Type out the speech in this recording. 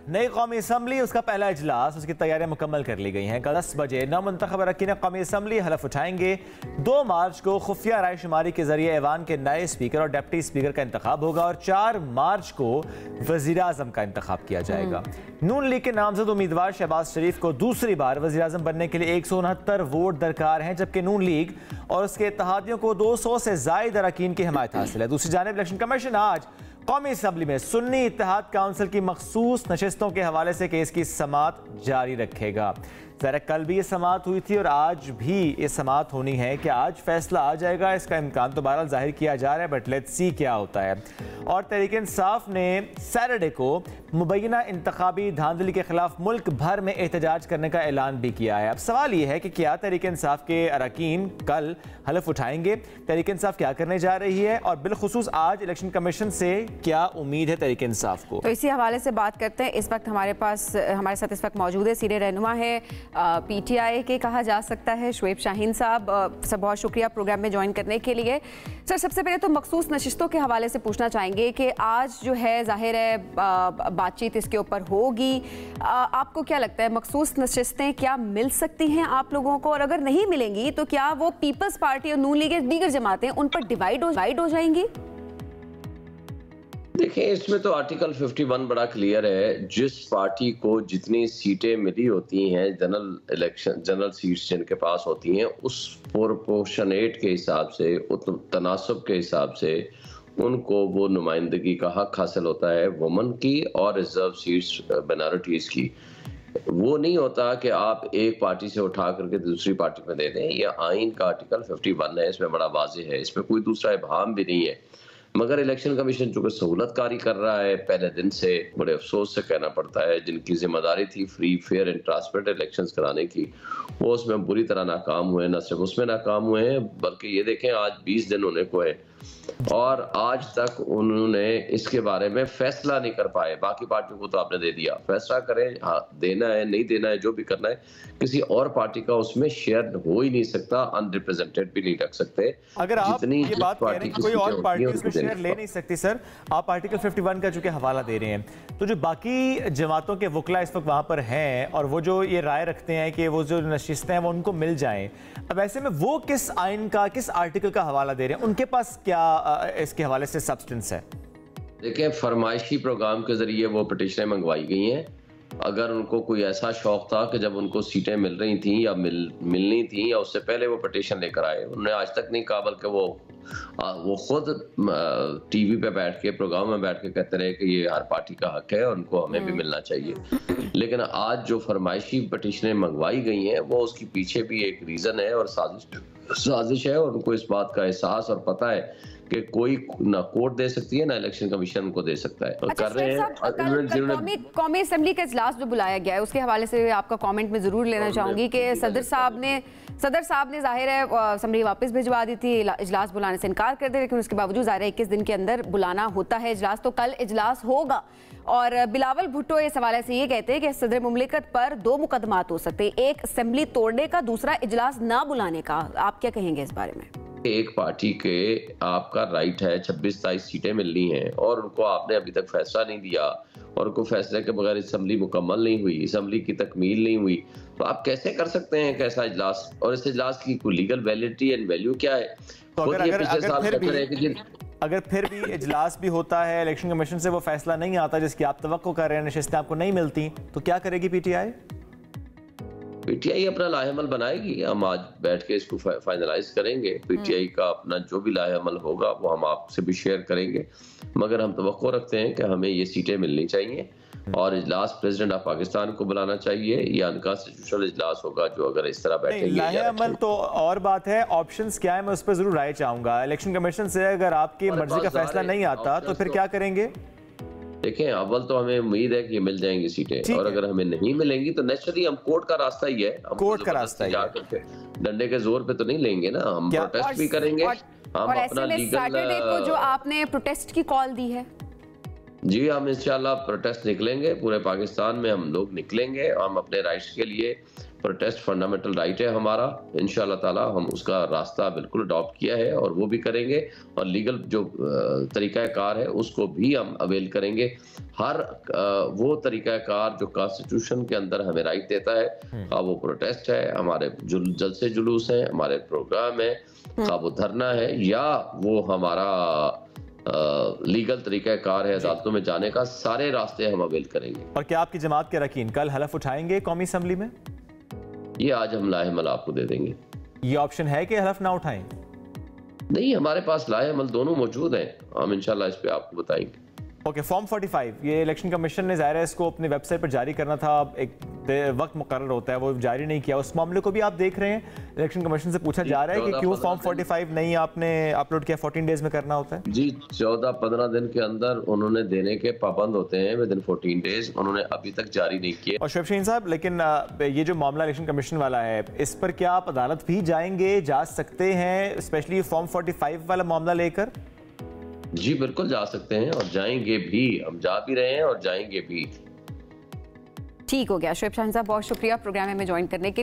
नई कौमी असम्बली उसका पहला इजलास, उसकी तैयारियां मुकम्मल कर ली गई हैं। कल 10 बजे नवमुंतखब अरकान कौमी असम्बली हलफ उठाएंगे। 2 मार्च को खुफिया राय शुमारी के जरिए ऐवान के नए स्पीकर और डिप्टी स्पीकर का इंतखाब होगा और 4 मार्च को वजीर आजम का इंतखाब किया जाएगा। नून लीग के नामजद उम्मीदवार शहबाज शरीफ को दूसरी बार वजीर आजम बनने के लिए 169 वोट दरकार हैं, जबकि नून लीग और उसके इत्तेहादियों को 200 से ज्यादा अरकान की हिमायत हासिल है। दूसरी जानिब इलेक्शन कमीशन आज कौमी असम्बली में सुन्नी इत्तेहाद काउंसिल की मखसूस नशिस्तों के हवाले से केस की समाअत जारी रखेगा। ज़रा कल भी ये समाअत हुई थी और आज भी ये समाअत होनी है कि आज फैसला आ जाएगा, इसका इम्कान तो बहरहाल जाहिर किया जा रहा है, बट लेट्स सी क्या होता है। और तहरीक इंसाफ ने सैटरडे को मुबैना इंतखाबी धांधली के खिलाफ मुल्क भर में एहतजाज करने का ऐलान भी किया है। अब सवाल ये है कि क्या तहरीक इंसाफ के अरकान कल हलफ उठाएंगे, तहरीक इंसाफ क्या करने जा रही है और बिलखुसूस आज इलेक्शन कमीशन से क्या उम्मीद है तहरीक इंसाफ को। तो इसी हवाले से बात करते हैं। इस वक्त हमारे साथ इस वक्त मौजूद है सीनियर रहनुमा है पीटीआई के कहा जा सकता है शुएब शाहीन साहब। सब बहुत शुक्रिया प्रोग्राम में ज्वाइन करने के लिए। सर, सबसे पहले तो मखसूस नशिस्तों के हवाले से पूछना चाहेंगे कि आज जो है जाहिर है बातचीत इसके ऊपर होगी। आपको क्या लगता है मखसूस नशिस्तें क्या मिल सकती हैं आप लोगों को, और अगर नहीं मिलेंगी तो क्या वो पीपल्स पार्टी और नून लीग दीगर जमातें उन पर डिवाइड हो जाएंगी? देखिए, इसमें तो आर्टिकल 51 बड़ा क्लियर है। जिस पार्टी को जितनी सीटें मिली होती हैं जनरल सीट्स जिनके पास होती हैं, उस प्रोपोर्शनेट के हिसाब से, तनासब के हिसाब से उनको वो नुमाइंदगी का हक हासिल होता है वुमन की और रिजर्व सीट्स माइनॉरिटीज़ की। वो नहीं होता कि आप एक पार्टी से उठा करके दूसरी पार्टी में दे दें। यह आइन का आर्टिकल 51 है, इसमें बड़ा वाज़ेह है, इसमें कोई दूसरा इबाहम भी नहीं है। मगर इलेक्शन कमीशन चूंकि सहूलतकारी कर रहा है, पहले दिन से बड़े अफसोस से कहना पड़ता है, जिनकी जिम्मेदारी थी free fair and transparent elections कराने की, वो उसमें बुरी तरह नाकाम हुए। न सिर्फ उसमें नाकाम हुए हैं, बल्कि ये देखें आज 20 दिन होने को है और आज तक उन्होंने इसके बारे में फैसला नहीं कर पाए। बाकी पार्टियों को तो आपने दे दिया, फैसला करें, हाँ देना है नहीं देना है, जो भी करना है। किसी और पार्टी का उसमें शेयर हो ही नहीं सकता, अनरिप्रेजेंटेड भी नहीं रख सकते। अगर आप ये बात कह रहे हैं कि कोई और पार्टी उसमें शेयर ले नहीं सकती, सर आप आर्टिकल 51 का चूंकि हवाला दे रहे हैं, तो जो बाकी जमातों के वकला इस वक्त वहां पर हैं और वो जो ये राय रखते हैं कि वो जो नशिस्तें हैं वो उनको मिल जाएं, अब ऐसे में वो किस आइन का, किस आर्टिकल का हवाला दे रहे हैं, उनके पास क्या इसके हवाले से सब्सटेंस है? देखिए, फरमाइशी प्रोग्राम के जरिए वो पिटीशनें मंगवाई गई हैं। अगर उनको कोई ऐसा शौक था कि जब उनको सीटें मिल रही थी या मिलनी थी या उससे पहले वो पिटीशन लेकर आए, उन्होंने आज तक नहीं कहा, बल्कि वो खुद टीवी पे बैठ के, प्रोग्राम में बैठ के कहते रहे कि ये हर पार्टी का हक है और उनको हमें भी मिलना चाहिए। लेकिन आज जो फरमाइशी पिटीशनें मंगवाई गई हैं, वो उसके पीछे भी एक रीजन है और साजिश है, और उनको इस बात का एहसास और पता है कि कोई ना कोर्ट दे सकती है ना इलेक्शन कमीशन को दे सकता है। अच्छा, कर रहे हैं। कौमी असेंबली का इजलास जो बुलाया गया है उसके हवाले से आपका कमेंट में जरूर लेना चाहूंगी कि सदर साहब ने जाहिर है असेंबली वापस भिजवा दी थी, इजलास बुलाने से इनकार कर दिया, लेकिन उसके बावजूद जाहिर है 21 दिन के अंदर बुलाना होता है इजलास, तो कल इजलास होगा। और बिलावल भुट्टो इस हवाले से ये कहते हैं कि सदर मुमलिकत पर 2 मुकदमात हो सकते हैं, एक असेंबली तोड़ने का, दूसरा इजलास ना बुलाने का। आप क्या कहेंगे इस बारे में? एक पार्टी के आपका राइट है, 26-27 सीटें मिलनी हैं और उनको आपने अभी तक फैसला नहीं दिया और उनको फैसले के बगैर असेंबली मुकम्मल नहीं हुई, असेंबली की तकमील नहीं हुई, तो आप कैसे कर सकते हैं कैसा इजलास? और इस इजलास की कोई लीगल वैलिडिटी एंड वैल्यू क्या है? तो अगर फिर भी इजलास भी होता है, इलेक्शन कमीशन से वो फैसला नहीं आता जिसकी आप तवक्को कर रहे हैं, नशिस्तें आपको नहीं मिलती, तो क्या करेगी पीटीआई? पीटीआई अपना लाहेमल बनाएगी। हम आज बैठ के इसको फाइनलाइज करेंगे। पीटीआई का अपना जो भी लाहेमल होगा वो हम आपसे भी शेयर करेंगे, मगर हम तवक्को रखते हैं कि हमें ये सीटें मिलनी चाहिए और इजलास प्रेसिडेंट ऑफ पाकिस्तान को बुलाना चाहिए या अनकॉन्स्टिट्यूशनल इजलास होगा जो अगर इस तरह बैठेंगे। लाहेमल तो और बात है, ऑप्शंस क्या है मैं उस पर जरूर राय चाहूंगा। इलेक्शन कमीशन से अगर आपकी मर्जी का फैसला नहीं आता तो फिर क्या करेंगे? देखें, अव्वल तो हमें उम्मीद है कि मिल जाएंगी सीटें, और अगर हमें नहीं मिलेंगी तो नेचुरली हम कोर्ट का रास्ता ही है, कोर्ट का रास्ता ही है। डंडे के जोर पे तो नहीं लेंगे ना, हम प्रोटेस्ट भी करेंगे। और ऐसे में सैटरडे को जो आपने प्रोटेस्ट की कॉल दी है, जी, हम इंशाल्लाह प्रोटेस्ट निकलेंगे, पूरे पाकिस्तान में हम लोग निकलेंगे। हम अपने राइट्स के लिए, प्रोटेस्ट फंडामेंटल राइट है हमारा, इंशाल्लाह ताला हम उसका रास्ता बिल्कुल अडॉप्ट किया है और वो भी करेंगे। और लीगल जो तरीक़ाकार है उसको भी हम अवेल करेंगे। हर वो तरीक़ाकार जो कॉन्स्टिट्यूशन के अंदर हमें राइट देता है, हाँ वो प्रोटेस्ट है, हमारे जलसे जुलूस हैं, हमारे प्रोग्राम है, हाँ वो धरना है, या वो हमारा लीगल तरीक़ाकार है अदालतों में जाने का, सारे रास्ते हम अवेल करेंगे। और क्या आपकी जमात के अरकान कल हलफ उठाएंगे कौमी असम्बली में? ये आज हम लाहेमल आपको दे देंगे। ये ऑप्शन है कि हलफ ना उठाएं? नहीं, हमारे पास लाहेमल दोनों मौजूद हैं, हम इंशाल्लाह इस पे आपको बताएंगे। ओके, फॉर्म 45 ये इलेक्शन कमीशन ने ज़ाहिर है इसको अपनी वेबसाइट पर जारी करना था, एक वक्त मुकर्रर होता है, वो जारी नहीं किया। उस मामले को भी आप देख रहे हैं, इलेक्शन कमीशन से पूछा जा रहा है कि क्यों फॉर्म 45 नहीं आपने अपलोड किया, 14 डेज में करना होता है? जी, 14-15 दिन के अंदर उन्होंने देने के पाबंद होते हैं, विद इन 14 डेज, उन्होंने अभी तक जारी नहीं किए। और शोएब शाहीन साहब, लेकिन ये जो मामला इलेक्शन कमीशन वाला है, इस पर क्या आप अदालत भी जाएंगे, जा सकते हैं, स्पेशली फॉर्म 45 वाला मामला लेकर? जी बिल्कुल जा सकते हैं और जाएंगे भी, हम जा भी रहे हैं और जाएंगे भी। ठीक हो गया। शोएब शाहीन साहब, बहुत शुक्रिया प्रोग्राम में ज्वाइन करने के लिए।